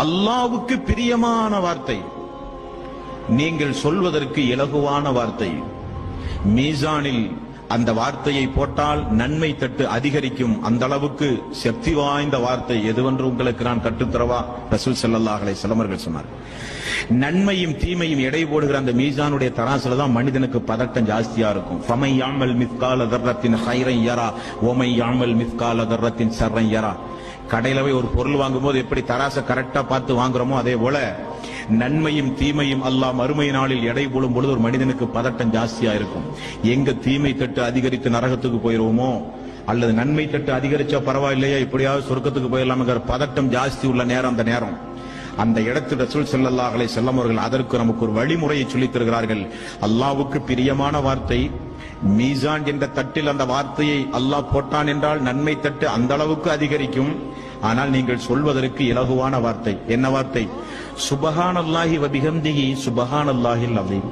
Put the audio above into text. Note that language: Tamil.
அல்லாஹ்வுக்கு பிரியமான வார்த்தை, நீங்கள் சொல்வதற்கு இலகுவான வார்த்தை. மீசானில் அந்த வார்த்தையை போட்டால் நன்மை தட்டு அதிகரிக்கும். அந்த அளவுக்கு சக்தி வாய்ந்த வார்த்தை எதுவென்று உங்களுக்கு நான் கற்றுத்தரவா? ரசூல் ஸல்லல்லாஹு அலைஹி வஸல்லம் அவர்கள் சொன்னார். நன்மையும் தீமையும் எடை போடுகிற அந்த மீசானுடைய தராசுல தான் மனிதனுக்கு பதட்டம் ஜாஸ்தியா இருக்கும். ஃபமை யாமல் மிஸ்கால தர்ரத்தின் ஹைரன் யரா வமை யாமல் மிஸ்கால தர்ரத்தின் ஷர்ரன் யரா. கடையில போய் ஒரு பொருள் வாங்கும்போது எப்படி தராசை கரெக்டா பார்த்து வாங்குறோமோ அதே போல நன்மையும் தீமையும் அல்லாஹ் மறுமை நாளில் எடை போடும் பொழுது ஒரு மனிதனுக்கு பதட்டம் ஜாஸ்தியா இருக்கும். எங்க தீமை தட்டு அதிகரித்து நரகத்துக்கு போயிருவோமோ, அல்லது நன்மை தட்டு அதிகரிச்சா பரவாயில்லையா இப்படியாவது சொர்க்கத்துக்கு போயிடலாம்ங்கிற பதட்டம் ஜாஸ்தி உள்ள நேரம் அந்த நேரம். அந்த இடத்தில் ரசூல் ஸல்லல்லாஹு அலைஹி வஸல்லம் அவர்கள் அதற்கு நமக்கு ஒரு வழிமுறையை சொல்லித் தருகிறார்கள். அல்லாஹ்வுக்கு பிரியமான வார்த்தை, மீசான் என்ற தட்டில் அந்த வார்த்தையை அல்லாஹ் போட்டான் என்றால் நன்மை தட்டு அந்த அளவுக்கு அதிகரிக்கும். ஆனால் நீங்கள் சொல்வதற்கு இலகுவான வார்த்தை. என்ன வார்த்தை? சுபஹானல்லாஹி வ பிஹம்திஹி சுபஹானல்லாஹில் அஸீம்.